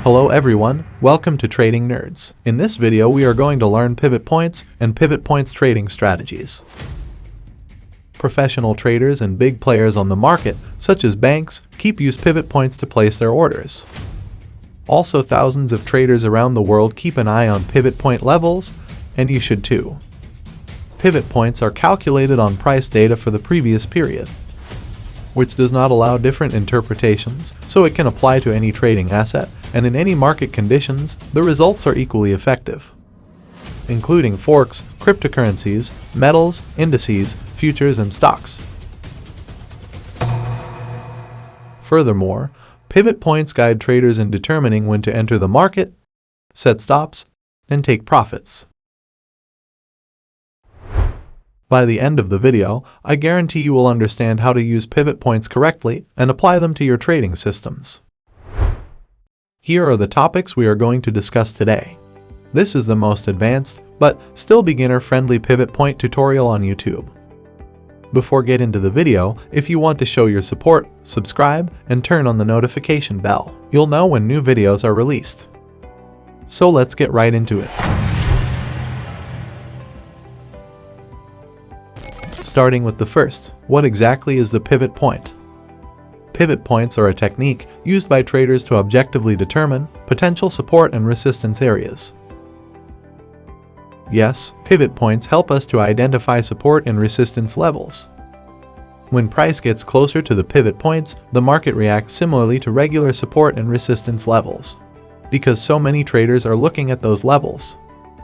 Hello everyone, welcome to Trading Nerds. In this video we are going to learn pivot points and pivot points trading strategies. Professional traders and big players on the market, such as banks, use pivot points to place their orders. Also, thousands of traders around the world keep an eye on pivot point levels, and you should too. Pivot points are calculated on price data for the previous period, which does not allow different interpretations, so it can apply to any trading asset, and in any market conditions, the results are equally effective, including forex, cryptocurrencies, metals, indices, futures, and stocks. Furthermore, pivot points guide traders in determining when to enter the market, set stops, and take profits. By the end of the video, I guarantee you will understand how to use pivot points correctly and apply them to your trading systems. Here are the topics we are going to discuss today. This is the most advanced, but still beginner-friendly pivot point tutorial on YouTube. Before getting into the video, if you want to show your support, subscribe and turn on the notification bell. You'll know when new videos are released. So let's get right into it. Starting with the first, what exactly is the pivot point? Pivot points are a technique used by traders to objectively determine potential support and resistance areas. Yes, pivot points help us to identify support and resistance levels. When price gets closer to the pivot points, the market reacts similarly to regular support and resistance levels. Because so many traders are looking at those levels,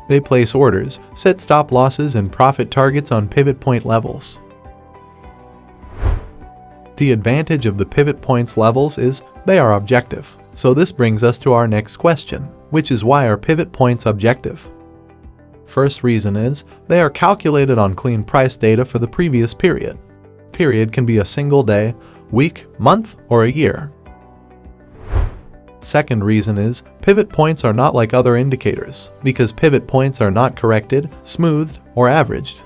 they place orders, set stop losses and profit targets on pivot point levels. The advantage of the pivot points levels is they are objective. So this brings us to our next question, which is why are pivot points objective? First reason is they are calculated on clean price data for the previous period. Period can be a single day, week, month, or a year. Second reason is pivot points are not like other indicators, because pivot points are not corrected, smoothed, or averaged.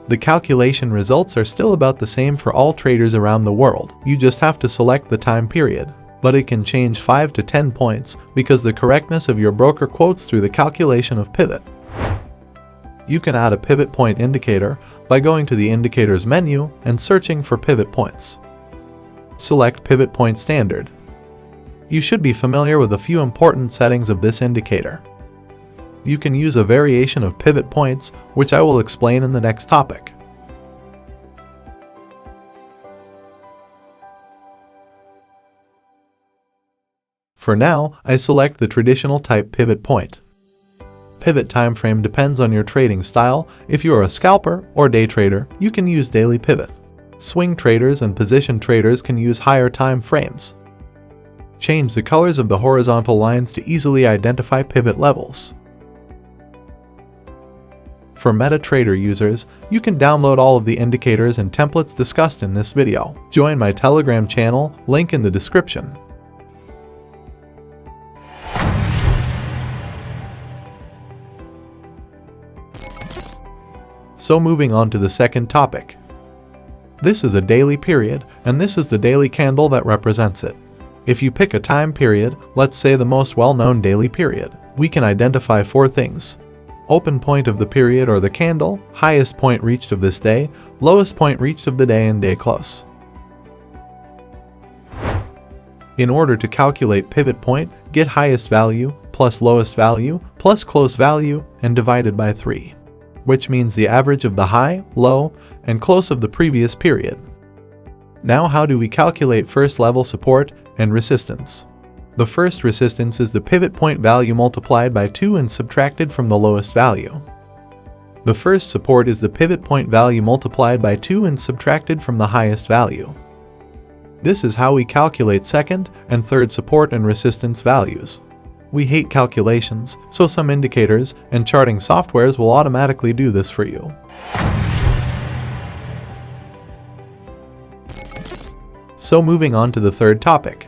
The calculation results are still about the same for all traders around the world. You just have to select the time period, but it can change 5 to 10 points because the correctness of your broker quotes through the calculation of pivot. You can add a pivot point indicator by going to the indicators menu and searching for pivot points. Select pivot point standard. You should be familiar with a few important settings of this indicator. You can use a variation of pivot points, which I will explain in the next topic. For now, I select the traditional type pivot point. Pivot time frame depends on your trading style. If you are a scalper or day trader, you can use daily pivot. Swing traders and position traders can use higher time frames. Change the colors of the horizontal lines to easily identify pivot levels. For MetaTrader users, you can download all of the indicators and templates discussed in this video. Join my Telegram channel, link in the description. So moving on to the second topic. This is a daily period, and this is the daily candle that represents it. If you pick a time period, let's say the most well-known daily period, we can identify 4 things. Open point of the period or the candle, highest point reached of this day, lowest point reached of the day, and day close. In order to calculate pivot point, get highest value plus lowest value plus close value and divided by 3, which means the average of the high, low, and close of the previous period. Now how do we calculate first level support and resistance? The first resistance is the pivot point value multiplied by 2 and subtracted from the lowest value. The first support is the pivot point value multiplied by 2 and subtracted from the highest value. This is how we calculate second and third support and resistance values. We hate calculations, so some indicators and charting softwares will automatically do this for you. So moving on to the third topic.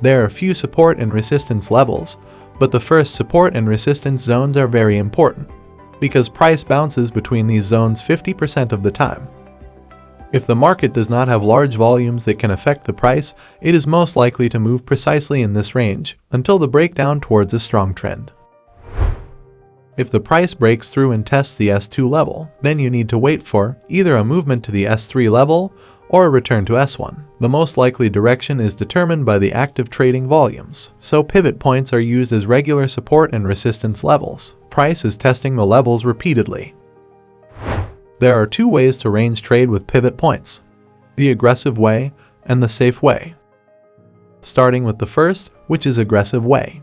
There are a few support and resistance levels, but the first support and resistance zones are very important, because price bounces between these zones 50% of the time. If the market does not have large volumes that can affect the price, it is most likely to move precisely in this range until the breakdown towards a strong trend. If the price breaks through and tests the S2 level, then you need to wait for either a movement to the S3 level or a return to S1. The most likely direction is determined by the active trading volumes, so pivot points are used as regular support and resistance levels. Price is testing the levels repeatedly. There are two ways to range trade with pivot points: the aggressive way and the safe way. Starting with the first, which is aggressive way.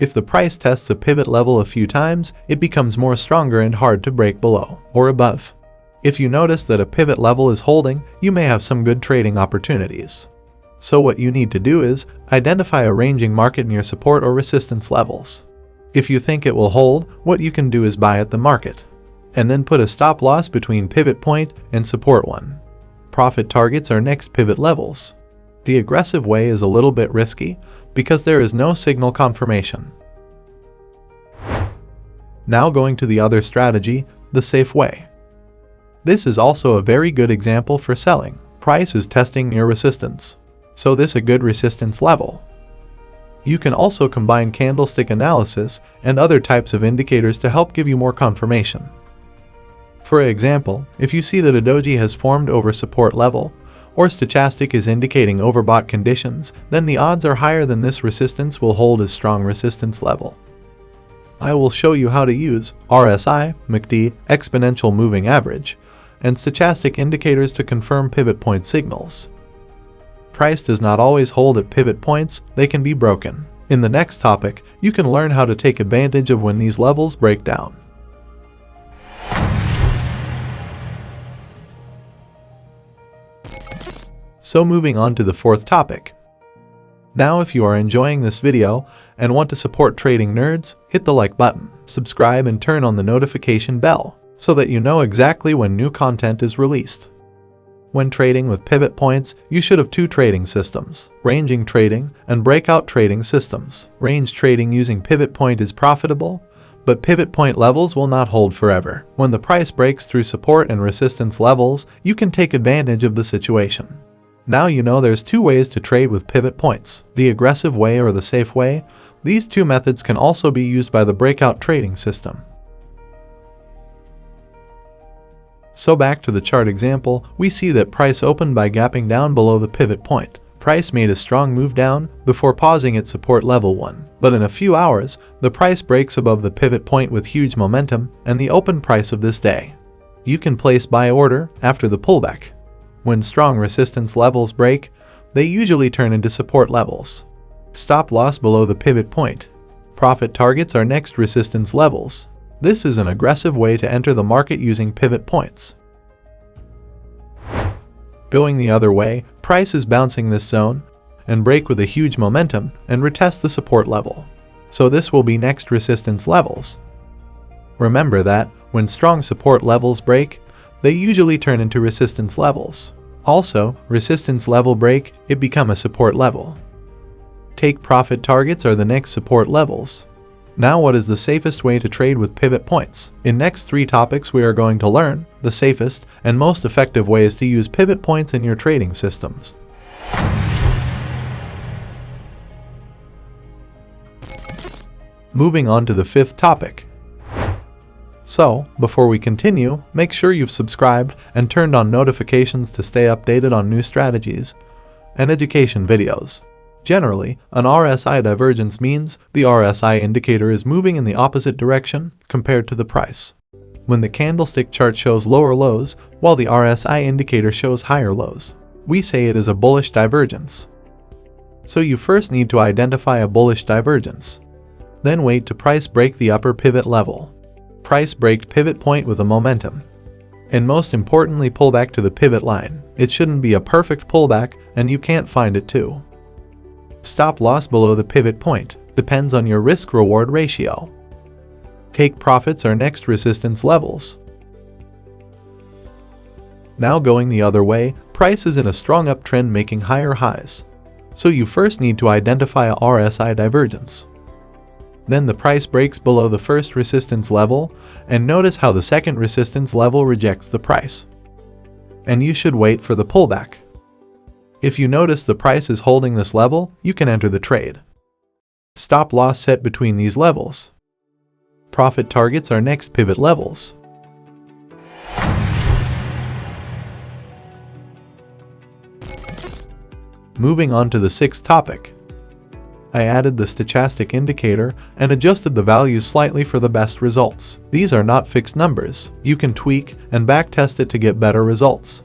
If the price tests a pivot level a few times, it becomes more stronger and hard to break below or above. If you notice that a pivot level is holding, you may have some good trading opportunities. So what you need to do is identify a ranging market near support or resistance levels. If you think it will hold, what you can do is buy at the market, and then put a stop loss between pivot point and support one. Profit targets are next pivot levels. The aggressive way is a little bit risky because there is no signal confirmation. Now going to the other strategy, the safe way. This is also a very good example for selling. Price is testing near resistance, so this is a good resistance level. You can also combine candlestick analysis and other types of indicators to help give you more confirmation. For example, if you see that a doji has formed over support level, or stochastic is indicating overbought conditions, then the odds are higher than this resistance will hold as strong resistance level. I will show you how to use RSI, MACD, exponential moving average, and stochastic indicators to confirm pivot point signals. Price does not always hold at pivot points, they can be broken. In the next topic, you can learn how to take advantage of when these levels break down. So moving on to the fourth topic. Now if you are enjoying this video and want to support Trading Nerds, hit the like button, subscribe and turn on the notification bell so that you know exactly when new content is released. When trading with pivot points, you should have two trading systems: ranging trading and breakout trading systems. Range trading using pivot point is profitable, but pivot point levels will not hold forever. When the price breaks through support and resistance levels, you can take advantage of the situation. Now you know there's two ways to trade with pivot points: the aggressive way or the safe way. These two methods can also be used by the breakout trading system. So back to the chart example, we see that price opened by gapping down below the pivot point. Price made a strong move down before pausing at support level 1. But in a few hours, the price breaks above the pivot point with huge momentum and the open price of this day. You can place buy order after the pullback. When strong resistance levels break, they usually turn into support levels. Stop loss below the pivot point. Profit targets are next resistance levels. This is an aggressive way to enter the market using pivot points. Going the other way, price is bouncing this zone and break with a huge momentum and retest the support level. So this will be next resistance levels. Remember that when strong support levels break, they usually turn into resistance levels. Also, resistance level break, it become a support level. Take profit targets are the next support levels. Now what is the safest way to trade with pivot points? In next 3 topics we are going to learn the safest and most effective ways to use pivot points in your trading systems. Moving on to the 5th topic. So, before we continue, make sure you've subscribed and turned on notifications to stay updated on new strategies and education videos. Generally, an RSI divergence means the RSI indicator is moving in the opposite direction compared to the price. When the candlestick chart shows lower lows, while the RSI indicator shows higher lows, we say it is a bullish divergence. So you first need to identify a bullish divergence. Then wait to price break the upper pivot level. Price break pivot point with a momentum. And most importantly, pull back to the pivot line. It shouldn't be a perfect pullback and you can't find it too. Stop loss below the pivot point. Depends on your risk-reward ratio. Take profits are next resistance levels. Now going the other way, price is in a strong uptrend making higher highs. So you first need to identify a RSI divergence. Then the price breaks below the first resistance level, and notice how the second resistance level rejects the price. and you should wait for the pullback. If you notice the price is holding this level, you can enter the trade. Stop loss set between these levels. Profit targets are next pivot levels. Moving on to the sixth topic. I added the Stochastic Indicator and adjusted the values slightly for the best results. These are not fixed numbers. You can tweak and backtest it to get better results.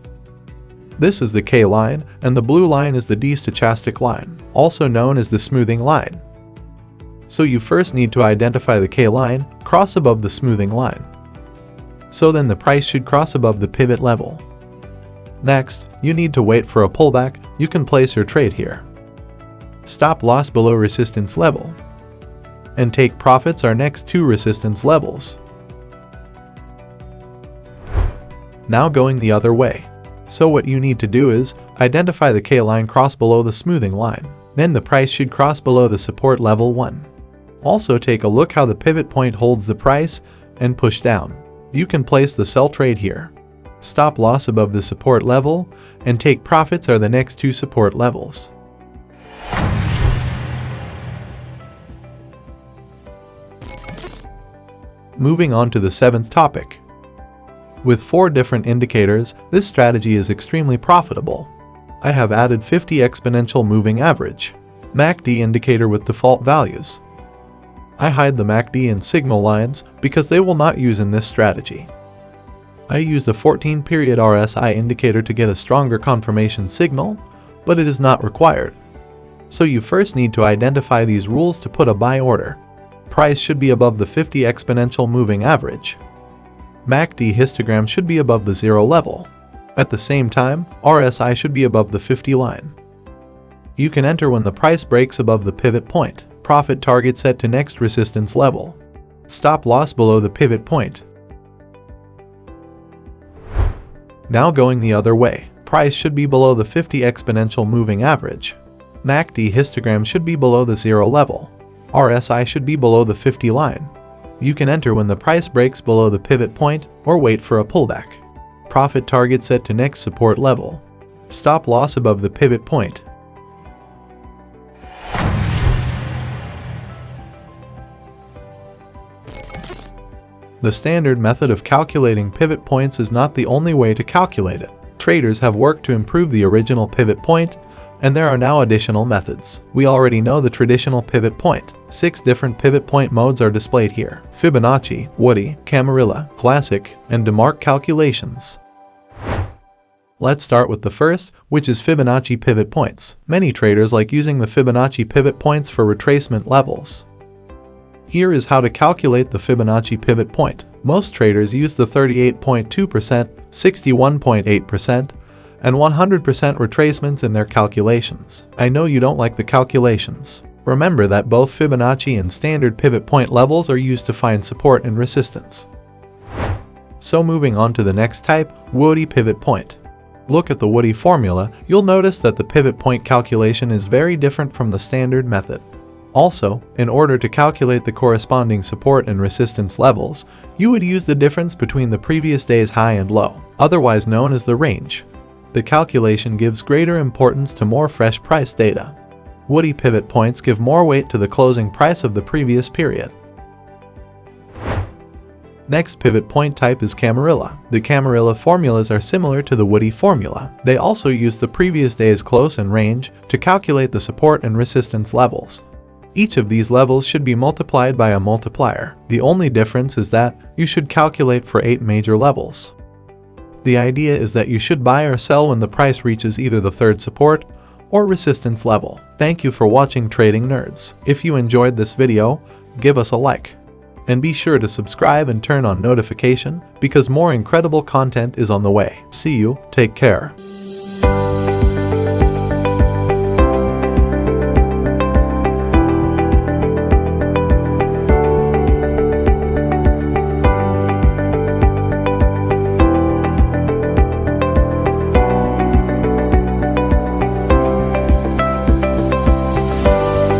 This is the K line, and the blue line is the D stochastic line, also known as the smoothing line. So you first need to identify the K line, cross above the smoothing line. So then the price should cross above the pivot level. Next, you need to wait for a pullback. You can place your trade here. Stop loss below resistance level. And take profits are next two resistance levels. Now going the other way. So what you need to do is identify the K line cross below the smoothing line. Then the price should cross below the support level 1. Also take a look how the pivot point holds the price and push down. You can place the sell trade here. Stop loss above the support level and take profits are the next two support levels. Moving on to the seventh topic. With 4 different indicators, this strategy is extremely profitable. I have added 50 exponential moving average, MACD indicator with default values. I hide the MACD and signal lines because they will not use in this strategy. I used a 14-period RSI indicator to get a stronger confirmation signal, but it is not required. So you first need to identify these rules to put a buy order. Price should be above the 50 exponential moving average. MACD histogram should be above the 0 level. At the same time, RSI should be above the 50 line. You can enter when the price breaks above the pivot point. Profit target set to next resistance level. Stop loss below the pivot point. Now going the other way. Price should be below the 50 exponential moving average. MACD histogram should be below the 0 level. RSI should be below the 50 line. You can enter when the price breaks below the pivot point or wait for a pullback. Profit target set to next support level. Stop loss above the pivot point. The standard method of calculating pivot points is not the only way to calculate it. Traders have worked to improve the original pivot point, and there are now additional methods. We already know the traditional pivot point. 6 different pivot point modes are displayed here: Fibonacci, Woody, Camarilla, Classic, and DeMark calculations. Let's start with the first, which is Fibonacci pivot points. Many traders like using the Fibonacci pivot points for retracement levels. Here is how to calculate the Fibonacci pivot point. Most traders use the 38.2%, 61.8%, and 100% retracements in their calculations. I know you don't like the calculations. Remember that both Fibonacci and standard pivot point levels are used to find support and resistance. So moving on to the next type, Woody pivot point. Look at the Woody formula, you'll notice that the pivot point calculation is very different from the standard method. Also, in order to calculate the corresponding support and resistance levels, you would use the difference between the previous day's high and low, otherwise known as the range. The calculation gives greater importance to more fresh price data. Woody pivot points give more weight to the closing price of the previous period. Next pivot point type is Camarilla. The Camarilla formulas are similar to the Woody formula. They also use the previous day's close and range to calculate the support and resistance levels. Each of these levels should be multiplied by a multiplier. The only difference is that you should calculate for 8 major levels. The idea is that you should buy or sell when the price reaches either the third support or resistance level. Thank you for watching Trading Nerds. If you enjoyed this video, give us a like. And be sure to subscribe and turn on notification because more incredible content is on the way. See you, take care.